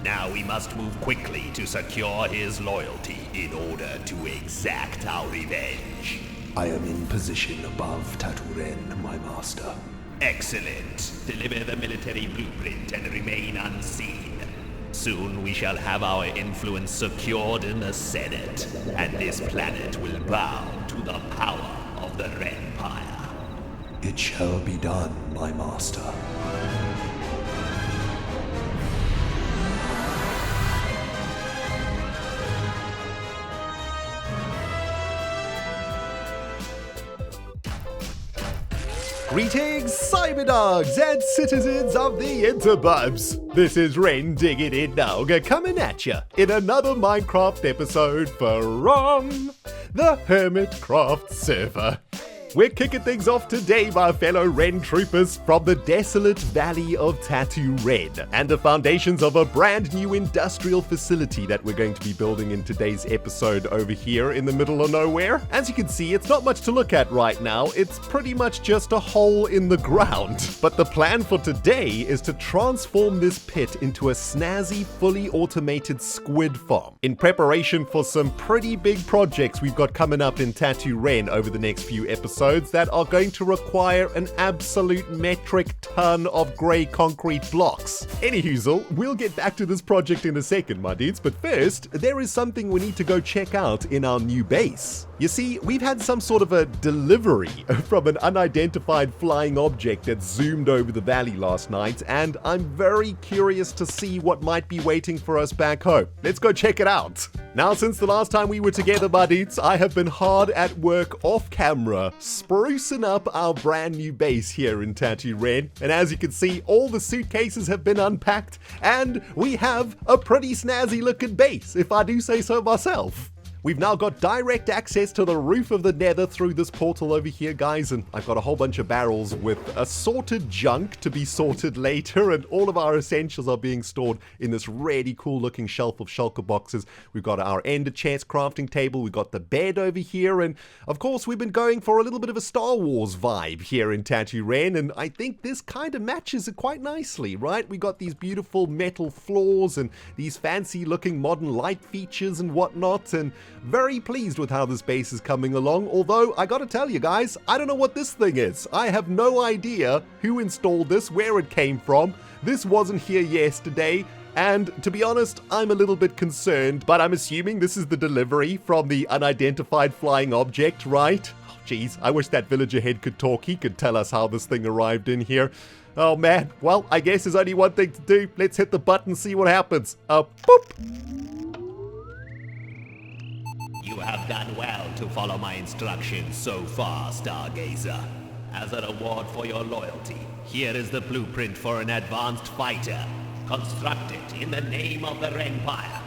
Now we must move quickly to secure his loyalty in order to exact our revenge. I am in position above Tatooren, my master. Excellent. Deliver the military blueprint and remain unseen. Soon we shall have our influence secured in the Senate, and this planet will bow to the power of the Renpire. It shall be done, my master. Greetings, cyberdogs and citizens of the interbubs. This is Rendog coming at ya in another Minecraft episode from the HermitCraft server. We're kicking things off today, my fellow Ren troopers, from the desolate valley of Tatooren and the foundations of a brand new industrial facility that we're going to be building in today's episode over here in the middle of nowhere. As you can see, it's not much to look at right now. It's pretty much just a hole in the ground. But the plan for today is to transform this pit into a snazzy, fully automated squid farm in preparation for some pretty big projects we've got coming up in Tatooren over the next few episodes that are going to require an absolute metric ton of grey concrete blocks. Anywhoozle, we'll get back to this project in a second, my dudes, but first, there is something we need to go check out in our new base. You see, we've had some sort of a delivery from an unidentified flying object that zoomed over the valley last night, and I'm very curious to see what might be waiting for us back home. Let's go check it out. Now, since the last time we were together, my dudes, I have been hard at work off camera, sprucing up our brand new base here in Tatooren, and as you can see, all the suitcases have been unpacked, and we have a pretty snazzy looking base, if I do say so myself. We've now got direct access to the roof of the nether through this portal over here, guys, and I've got a whole bunch of barrels with assorted junk to be sorted later, and all of our essentials are being stored in this really cool looking shelf of shulker boxes. We've got our ender chest crafting table, we've got the bed over here, and of course we've been going for a little bit of a Star Wars vibe here in Tatooren, and I think this kind of matches it quite nicely, right? We got these beautiful metal floors and these fancy looking modern light features and whatnot, and very pleased with how this base is coming along, although I gotta tell you guys, I don't know what this thing is. I have no idea who installed this, where it came from. This wasn't here yesterday, and to be honest, I'm a little bit concerned, but I'm assuming this is the delivery from the unidentified flying object, right? Oh, jeez, I wish that villager head could talk. He could tell us how this thing arrived in here. Oh man, well, I guess there's only one thing to do. Let's hit the button and see what happens. Boop! You have done well to follow my instructions so far, Stargazer. As a reward for your loyalty, here is the blueprint for an advanced fighter, constructed in the name of the Renpire.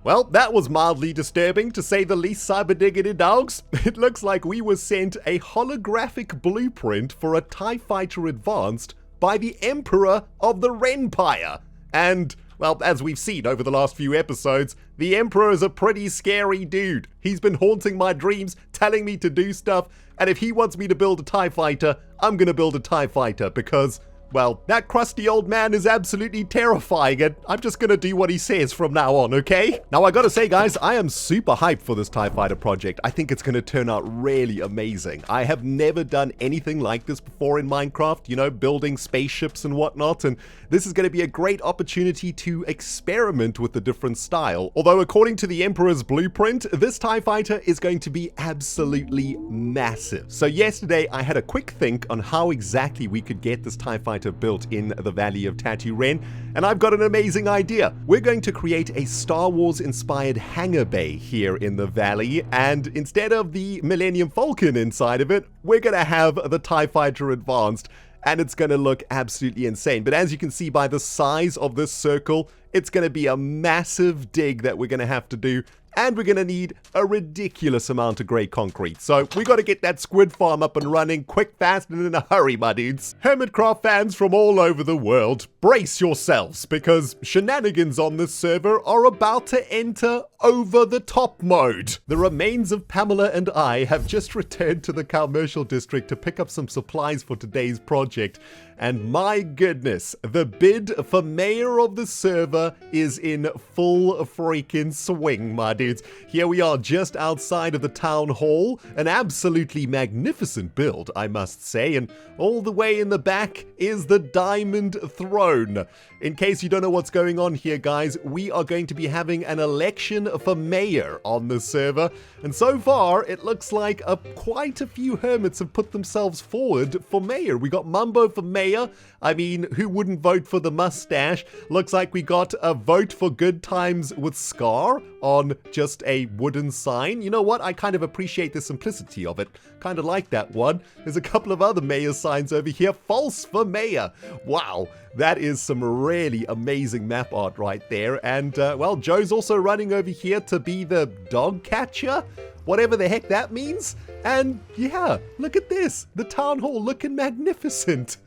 Well, that was mildly disturbing, to say the least, cyberdiggity dogs. It looks like we were sent a holographic blueprint for a TIE Fighter Advanced by the Emperor of the Renpire. And well, as we've seen over the last few episodes, the Emperor is a pretty scary dude. He's been haunting my dreams, telling me to do stuff, and if he wants me to build a TIE fighter, I'm gonna build a TIE fighter because, well, that crusty old man is absolutely terrifying, and I'm just gonna do what he says from now on, okay? Now, I gotta say, guys, I am super hyped for this TIE Fighter project. I think it's gonna turn out really amazing. I have never done anything like this before in Minecraft, you know, building spaceships and whatnot, and this is gonna be a great opportunity to experiment with a different style. Although, according to the Emperor's blueprint, this TIE Fighter is going to be absolutely massive. So yesterday, I had a quick think on how exactly we could get this TIE Fighter built in the Valley of Tatooren, and I've got an amazing idea. We're going to create a Star Wars inspired hangar bay here in the valley, and instead of the Millennium Falcon inside of it, we're gonna have the TIE Fighter Advanced, and it's gonna look absolutely insane. But as you can see by the size of this circle, it's gonna be a massive dig that we're gonna have to do, and we're gonna need a ridiculous amount of grey concrete. So we gotta get that squid farm up and running quick, fast, and in a hurry, my dudes. HermitCraft fans from all over the world, brace yourselves, because shenanigans on this server are about to enter over-the-top mode. The remains of Pamela and I have just returned to the commercial district to pick up some supplies for today's project. And my goodness, the bid for mayor of the server is in full freaking swing, my dudes. Here we are just outside of the town hall. An absolutely magnificent build, I must say. And all the way in the back is the Diamond Throne. In case you don't know what's going on here, guys, we are going to be having an election for mayor on the server. And so far, it looks like quite a few hermits have put themselves forward for mayor. We got Mumbo for mayor. I mean, who wouldn't vote for the mustache? Looks like we got a vote for good times with Scar on just a wooden sign. You know what? I kind of appreciate the simplicity of it. Kind of like that one. There's a couple of other mayor signs over here. False for mayor. Wow. That is some really amazing map art right there. And, well, Joe's also running over here to be the dog catcher. Whatever the heck that means. And, yeah, look at this. The town hall looking magnificent.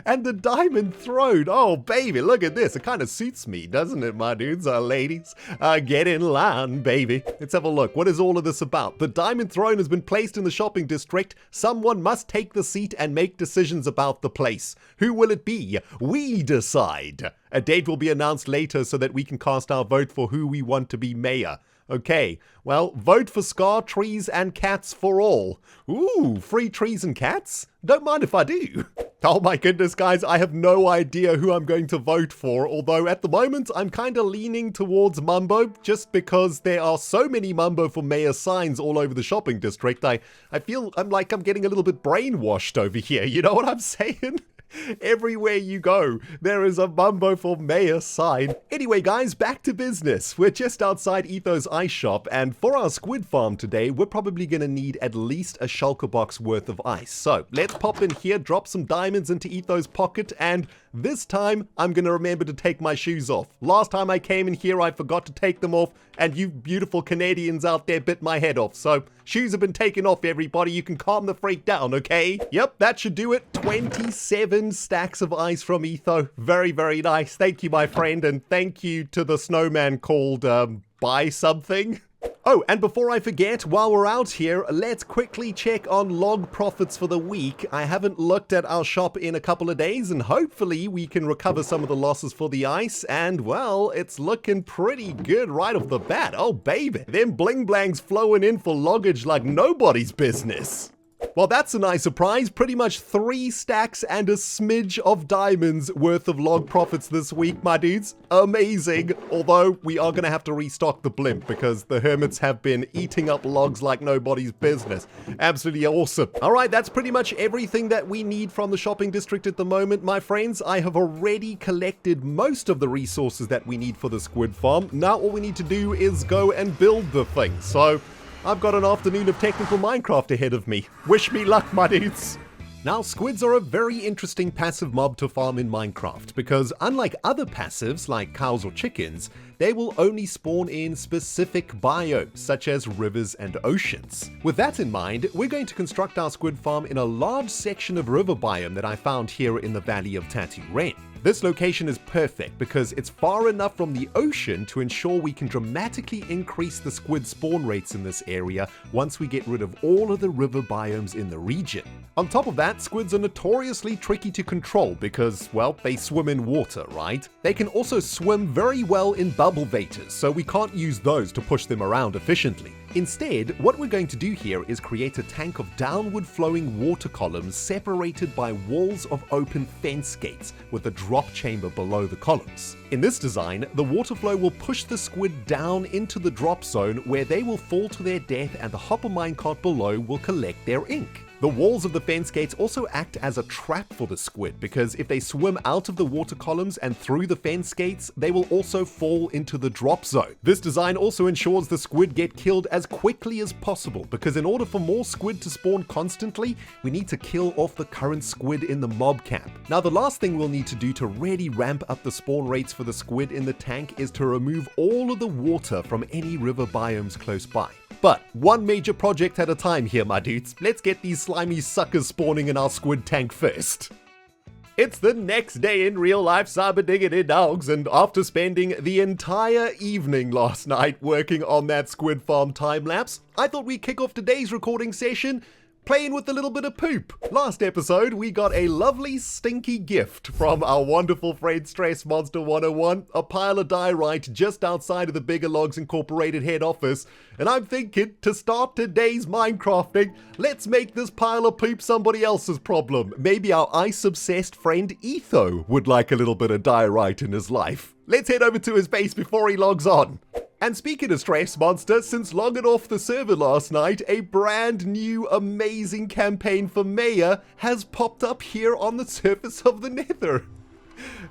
And the Diamond Throne. Oh, baby, look at this. It kind of suits me, doesn't it, my dudes, ladies? Get in line, baby. Let's have a look. What is all of this about? The Diamond Throne has been placed in the shopping district. Someone must take the seat and make decisions about the place. Who will it be? We decide. A date will be announced later so that we can cast our vote for who we want to be mayor. Okay, well, vote for Scar, trees, and cats for all. Ooh, free trees and cats? Don't mind if I do. Oh my goodness, guys, I have no idea who I'm going to vote for, although at the moment I'm kind of leaning towards Mumbo, just because there are so many Mumbo for mayor signs all over the shopping district. I feel I'm getting a little bit brainwashed over here, you know what I'm saying? Everywhere you go, there is a Mumbo for mayor sign. Anyway, guys, back to business. We're just outside Etho's ice shop, and for our Squid Farm today, we're probably going to need at least a shulker box worth of ice. So let's pop in here, drop some diamonds into Etho's pocket, and this time I'm going to remember to take my shoes off. Last time I came in here, I forgot to take them off, and you beautiful Canadians out there bit my head off. So shoes have been taken off, everybody. You can calm the freak down, okay? Yep, that should do it. 27 stacks of ice from Etho. Very, very nice. Thank you, my friend, and thank you to the snowman called, Buy Something. Oh, and before I forget, while we're out here, let's quickly check on log profits for the week. I haven't looked at our shop in a couple of days, and hopefully we can recover some of the losses for the ice, and well, it's looking pretty good right off the bat. Oh, baby, them bling blangs flowing in for loggage like nobody's business. Well, that's a nice surprise. Pretty much 3 stacks and a smidge of diamonds worth of log profits this week, my dudes. Amazing. Although, we are going to have to restock the blimp because the hermits have been eating up logs like nobody's business. Absolutely awesome. All right, that's pretty much everything that we need from the shopping district at the moment, my friends. I have already collected most of the resources that we need for the Squid Farm. Now, all we need to do is go and build the thing. So I've got an afternoon of technical Minecraft ahead of me. Wish me luck, my dudes. Now, squids are a very interesting passive mob to farm in Minecraft because unlike other passives like cows or chickens, they will only spawn in specific biomes such as rivers and oceans. With that in mind, we're going to construct our squid farm in a large section of river biome that I found here in the valley of Tatooren. This location is perfect because it's far enough from the ocean to ensure we can dramatically increase the squid spawn rates in this area once we get rid of all of the river biomes in the region. On top of that, squids are notoriously tricky to control because, well, they swim in water, right? They can also swim very well in bubble vators, so we can't use those to push them around efficiently. Instead, what we're going to do here is create a tank of downward flowing water columns separated by walls of open fence gates with a drop chamber below the columns. In this design, the water flow will push the squid down into the drop zone where they will fall to their death and the hopper minecart below will collect their ink. The walls of the fence gates also act as a trap for the squid because if they swim out of the water columns and through the fence gates, they will also fall into the drop zone. This design also ensures the squid get killed as quickly as possible because in order for more squid to spawn constantly, we need to kill off the current squid in the mob camp. Now, the last thing we'll need to do to really ramp up the spawn rates for the squid in the tank is to remove all of the water from any river biomes close by. But one major project at a time here, my dudes. Let's get these slimy suckers spawning in our squid tank first. It's the next day in real life, cyber diggity dogs, and after spending the entire evening last night working on that Squid Farm time-lapse, I thought we'd kick off today's recording session playing with a little bit of poop. Last episode, we got a lovely stinky gift from our wonderful friend Stress Monster 101, a pile of diorite just outside of the Bigger Logs Incorporated head office, and I'm thinking, to start today's Minecrafting, let's make this pile of poop somebody else's problem. Maybe our ice-obsessed friend Etho would like a little bit of diorite in his life. Let's head over to his base before he logs on. And speaking of Stress Monster, since logging off the server last night, a brand new amazing campaign for Mayor has popped up here on the surface of the Nether.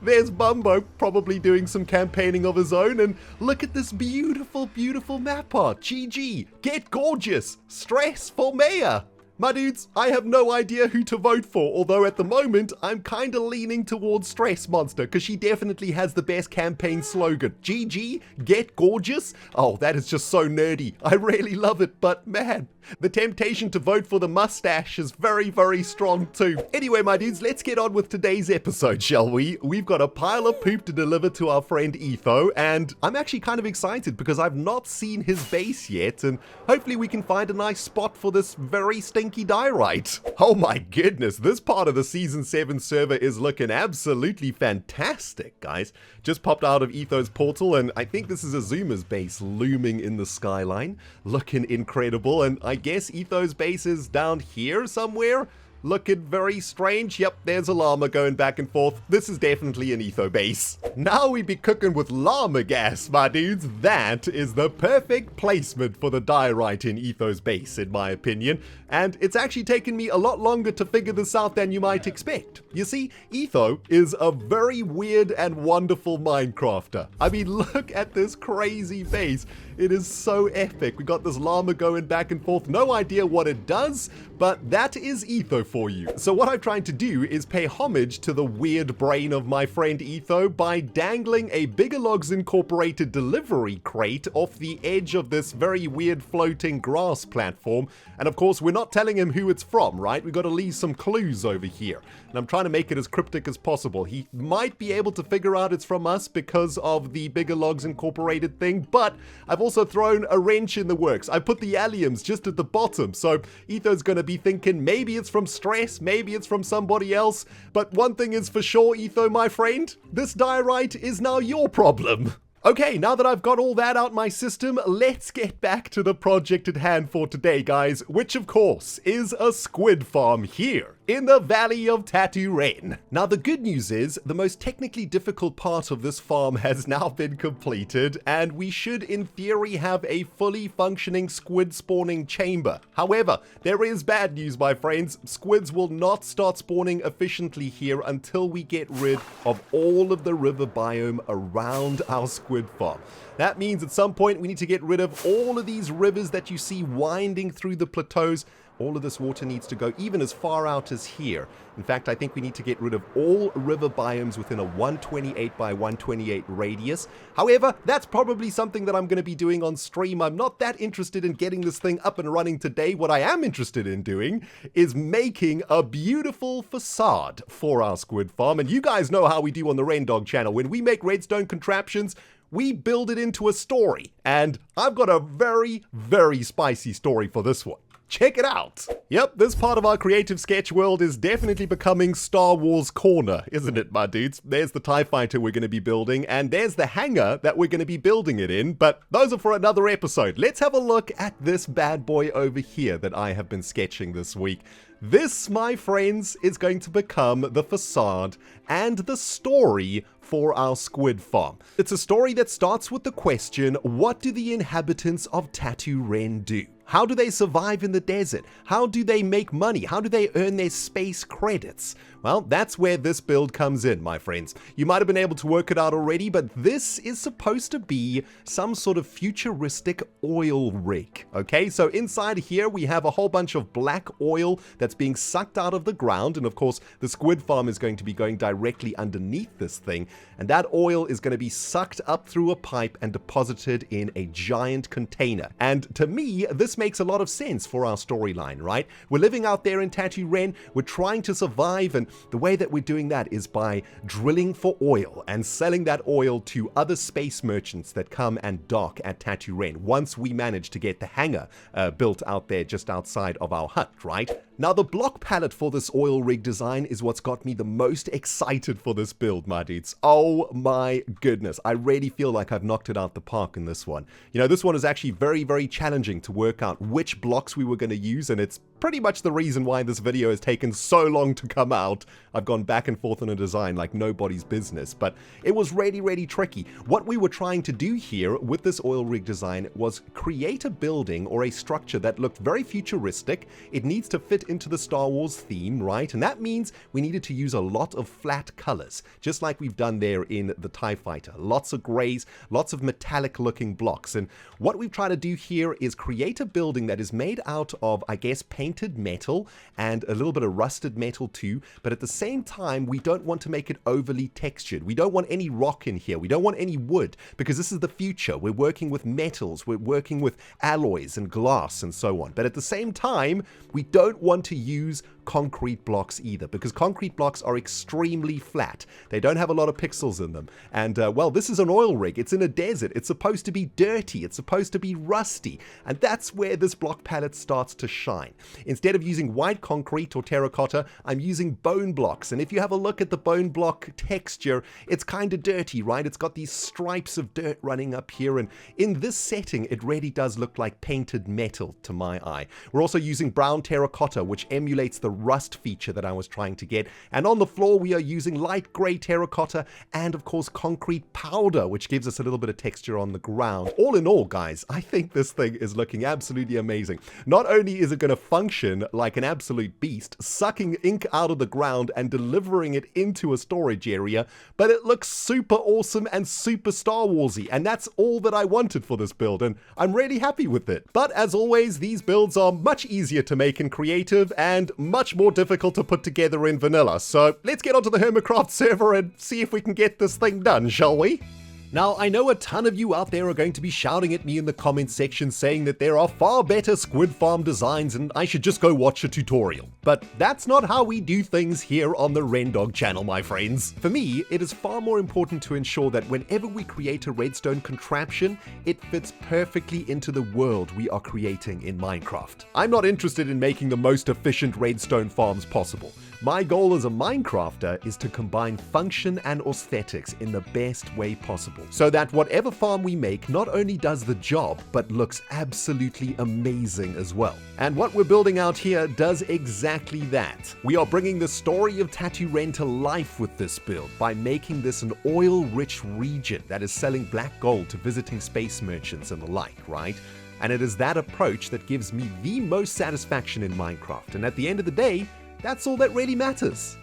There's Bumbo probably doing some campaigning of his own, and look at this beautiful, beautiful map art. GG, get gorgeous, Stress for Mayor. My dudes, I have no idea who to vote for, although at the moment, I'm kinda leaning towards Stress Monster, because she definitely has the best campaign slogan. GG, get gorgeous? Oh, that is just so nerdy. I really love it, but man, the temptation to vote for the mustache is very, very strong too. Anyway, my dudes, let's get on with today's episode, shall we? We've got a pile of poop to deliver to our friend Etho, and I'm actually kind of excited because I've not seen his base yet, and hopefully we can find a nice spot for this very stinky diorite. Oh my goodness, this part of the Season 7 server is looking absolutely fantastic, guys. Just popped out of Etho's portal, and I think this is Azuma's base looming in the skyline. Looking incredible, and I guess Etho's base is down here somewhere. Looking very strange. Yep, there's a llama going back and forth. This is definitely an Etho base. Now we be cooking with llama gas, my dudes. That is the perfect placement for the diorite in Etho's base, in my opinion. And it's actually taken me a lot longer to figure this out than you might expect. You see, Etho is a very weird and wonderful Minecrafter. I mean, look at this crazy base. It is so epic. We got this llama going back and forth. No idea what it does, but that is Etho for you. So what I'm trying to do is pay homage to the weird brain of my friend Etho by dangling a Bigger Logs Incorporated delivery crate off the edge of this very weird floating grass platform. And of course, we're not telling him who it's from, right? We've got to leave some clues over here. And I'm trying to make it as cryptic as possible. He might be able to figure out it's from us because of the Bigger Logs Incorporated thing, but I've also thrown a wrench in the works. I put the alliums just at the bottom, so Etho's going to be thinking maybe it's from Stress, maybe it's from somebody else. But one thing is for sure, Etho, my friend, this diorite is now your problem. Okay, now that I've got all that out my system, let's get back to the project at hand for today, guys, which of course is a squid farm here in the Valley of Tatooren. Now, the good news is the most technically difficult part of this farm has now been completed, and we should in theory have a fully functioning squid spawning chamber. However, there is bad news, my friends. Squids will not start spawning efficiently here until we get rid of all of the river biome around our squid farm. That means at some point we need to get rid of all of these rivers that you see winding through the plateaus. All of this water needs to go even as far out as here. In fact, I think we need to get rid of all river biomes within a 128 by 128 radius. However, that's probably something that I'm going to be doing on stream. I'm not that interested in getting this thing up and running today. What I am interested in doing is making a beautiful facade for our squid farm. And you guys know how we do on the Rendog channel. When we make redstone contraptions, we build it into a story. And I've got a very, very spicy story for this one. Check it out. Yep, this part of our creative sketch world is definitely becoming Star Wars corner, isn't it, my dudes? There's the TIE fighter we're going to be building, and there's the hangar that we're going to be building it in, but those are for another episode. Let's have a look at this bad boy over here that I have been sketching this week. This, my friends, is going to become the facade and the story for our squid farm. It's a story that starts with the question, what do the inhabitants of Tatooren do? How do they survive in the desert? How do they make money? How do they earn their space credits? Well, that's where this build comes in, my friends. You might have been able to work it out already, but this is supposed to be some sort of futuristic oil rig, okay? So inside here, we have a whole bunch of black oil that's being sucked out of the ground, and of course, the squid farm is going to be going directly underneath this thing. and that oil is going to be sucked up through a pipe and deposited in a giant container. And to me, this makes a lot of sense for our storyline, right? We're living out there in Tatooren, we're trying to survive, and the way that we're doing that is by drilling for oil and selling that oil to other space merchants that come and dock at Tatooren once we manage to get the hangar built out there just outside of our hut, right? Now, the block palette for this oil rig design is what's got me the most excited for this build, my dudes. Oh my goodness, I really feel like I've knocked it out the park in this one. You know, this one is actually very, very challenging to work out which blocks we were going to use, and it's pretty much the reason why this video has taken so long to come out. I've gone back and forth on a design like nobody's business, but it was really, really tricky. What we were trying to do here with this oil rig design was create a building or a structure that looked very futuristic. It needs to fit into the Star Wars theme, right? And that means we needed to use a lot of flat colors, just like we've done there in the TIE Fighter. Lots of grays, lots of metallic looking blocks. And what we've tried to do here is create a building that is made out of, I guess, painted metal and a little bit of rusted metal too, but at the same time, we don't want to make it overly textured. We don't want any rock in here. We don't want any wood, because this is the future. We're working with metals, we're working with alloys and glass and so on. But at the same time, we don't want to use concrete blocks either, because concrete blocks are extremely flat. They don't have a lot of pixels in them. And well, this is an oil rig. It's in a desert. It's supposed to be dirty. It's supposed to be rusty. And that's where this block palette starts to shine. Instead of using white concrete or terracotta, I'm using bone blocks. And if you have a look at the bone block texture, it's kind of dirty, right? It's got these stripes of dirt running up here. And in this setting, it really does look like painted metal to my eye. We're also using brown terracotta, which emulates the rust feature that I was trying to get. And on the floor, we are using light gray terracotta and, of course, concrete powder, which gives us a little bit of texture on the ground. All in all, guys, I think this thing is looking absolutely amazing. Not only is it going to function like an absolute beast, sucking ink out of the ground and delivering it into a storage area, but it looks super awesome and super Star Warsy, and that's all that I wanted for this build, and I'm really happy with it. But as always, these builds are much easier to make in creative and much more difficult to put together in vanilla. So let's get onto the HermitCraft server and see if we can get this thing done, shall we? Now, I know a ton of you out there are going to be shouting at me in the comments section saying that there are far better Squid Farm designs and I should just go watch a tutorial. But that's not how we do things here on the Rendog channel, my friends. For me, it is far more important to ensure that whenever we create a redstone contraption, it fits perfectly into the world we are creating in Minecraft. I'm not interested in making the most efficient redstone farms possible. My goal as a Minecrafter is to combine function and aesthetics in the best way possible, so that whatever farm we make not only does the job, but looks absolutely amazing as well. And what we're building out here does exactly that. We are bringing the story of Tatooren to life with this build by making this an oil-rich region that is selling black gold to visiting space merchants and the like, right? And it is that approach that gives me the most satisfaction in Minecraft, and at the end of the day, that's all that really matters.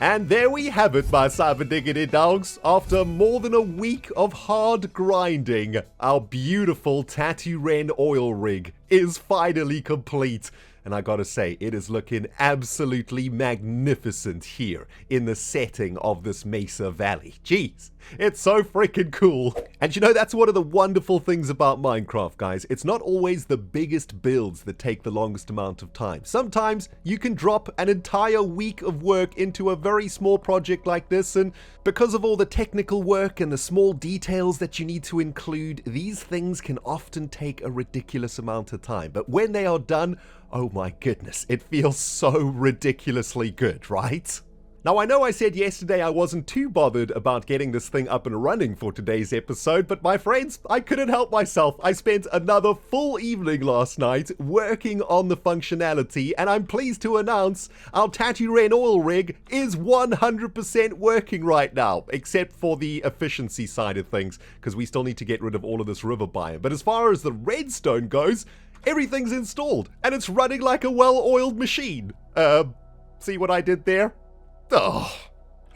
And there we have it, my cyber diggity dogs. After more than a week of hard grinding, our beautiful Tatooren oil rig is finally complete. And I gotta say, it is looking absolutely magnificent here in the setting of this Mesa Valley. Jeez, it's so freaking cool. And you know, that's one of the wonderful things about Minecraft, guys. It's not always the biggest builds that take the longest amount of time. Sometimes you can drop an entire week of work into a very small project like this, and because of all the technical work and the small details that you need to include, these things can often take a ridiculous amount of time. But when they are done, oh my goodness, it feels so ridiculously good, right? Now, I know I said yesterday I wasn't too bothered about getting this thing up and running for today's episode, but my friends, I couldn't help myself. I spent another full evening last night working on the functionality, and I'm pleased to announce our Tatooren oil rig is 100% working right now, except for the efficiency side of things, because we still need to get rid of all of this river biome. But as far as the redstone goes, everything's installed, and it's running like a well-oiled machine. See what I did there? Oh.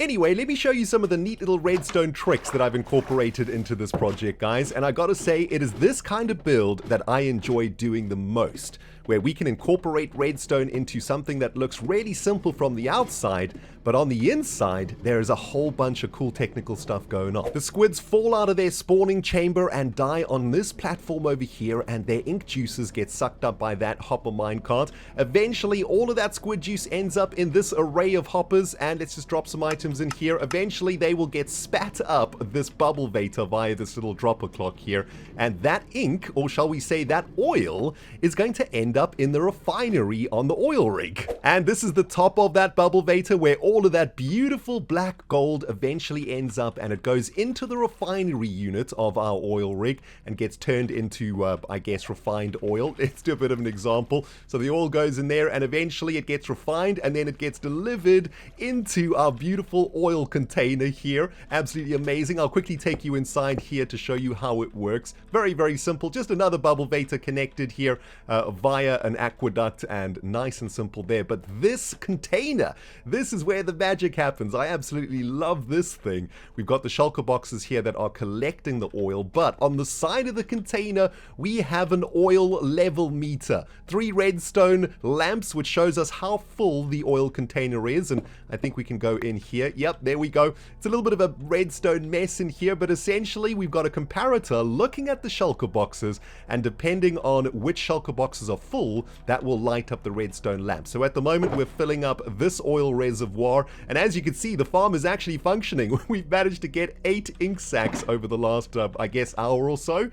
Anyway, let me show you some of the neat little redstone tricks that I've incorporated into this project, guys. And I gotta say, it is this kind of build that I enjoy doing the most. where we can incorporate redstone into something that looks really simple from the outside, but on the inside, there is a whole bunch of cool technical stuff going on. The squids fall out of their spawning chamber and die on this platform over here, and their ink juices get sucked up by that hopper minecart. Eventually, all of that squid juice ends up in this array of hoppers, and let's just drop some items in here. Eventually, they will get spat up this bubble vapor via this little dropper clock here, and that ink, or shall we say that oil, is going to end up in the refinery on the oil rig. And this is the top of that bubble vapor where all of that beautiful black gold eventually ends up, and it goes into the refinery unit of our oil rig and gets turned into, I guess, refined oil. Let's do a bit of an example. So the oil goes in there and eventually it gets refined, and then it gets delivered into our beautiful oil container here. Absolutely amazing. I'll quickly take you inside here to show you how it works. Very, very simple. Just another bubble vapor connected here via an aqueduct, and nice and simple there. But this container, this is where the magic happens. I absolutely love this thing. We've got the shulker boxes here that are collecting the oil, but on the side of the container we have an oil level meter. 3 redstone lamps which shows us how full the oil container is, and I think we can go in here. Yep, there we go. It's a little bit of a redstone mess in here, but essentially we've got a comparator looking at the shulker boxes, and depending on which shulker boxes are full, that will light up the redstone lamp. So at the moment we're filling up this oil reservoir, and as you can see, the farm is actually functioning. We've managed to get 8 ink sacks over the last, I guess, hour or so.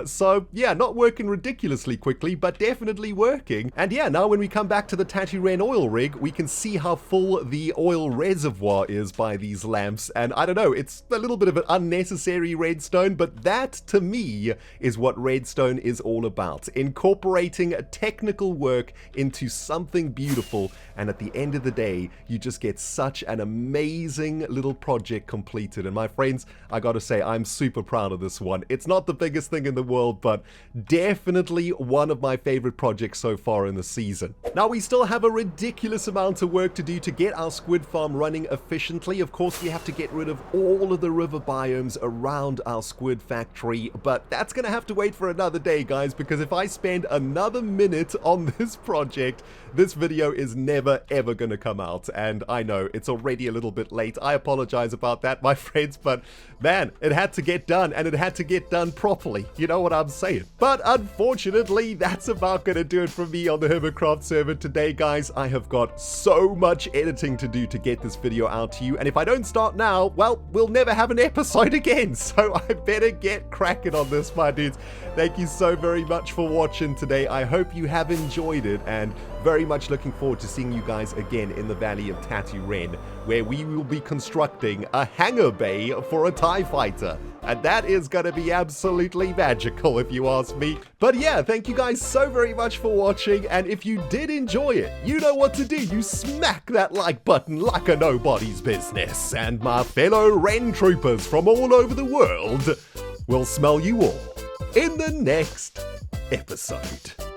So yeah, not working ridiculously quickly, but definitely working. And yeah, now when we come back to the Tatooren oil rig, we can see how full the oil reservoir is by these lamps. And I don't know, it's a little bit of an unnecessary redstone, but that to me is what redstone is all about. Incorporating technical work into something beautiful, and at the end of the day, you just get such an amazing little project completed. And my friends, I gotta say, I'm super proud of this one. It's not the biggest thing in the world, but definitely one of my favorite projects so far in the season. Now, we still have a ridiculous amount of work to do to get our squid farm running efficiently. Of course, we have to get rid of all of the river biomes around our squid factory, but that's gonna have to wait for another day, guys, because if I spend another minute on this project, this video is never ever gonna come out. And I know it's already a little bit late. I apologize about that, my friends, but man, it had to get done, and it had to get done properly. You know what I'm saying? But unfortunately, that's about gonna do it for me on the HermitCraft server today, guys. I have got so much editing to do to get this video out to you, and if I don't start now, well, we'll never have an episode again. So I better get cracking on this, my dudes. Thank you so very much for watching today. I hope you have enjoyed it, and very much looking forward to seeing you guys again in the Valley of Tatooren, where we will be constructing a hangar bay for a TIE fighter. And that is going to be absolutely magical, if you ask me. But yeah, thank you guys so very much for watching, and if you did enjoy it, you know what to do. You smack that like button like a nobody's business. And my fellow Ren troopers from all over the world will smell you all in the next episode.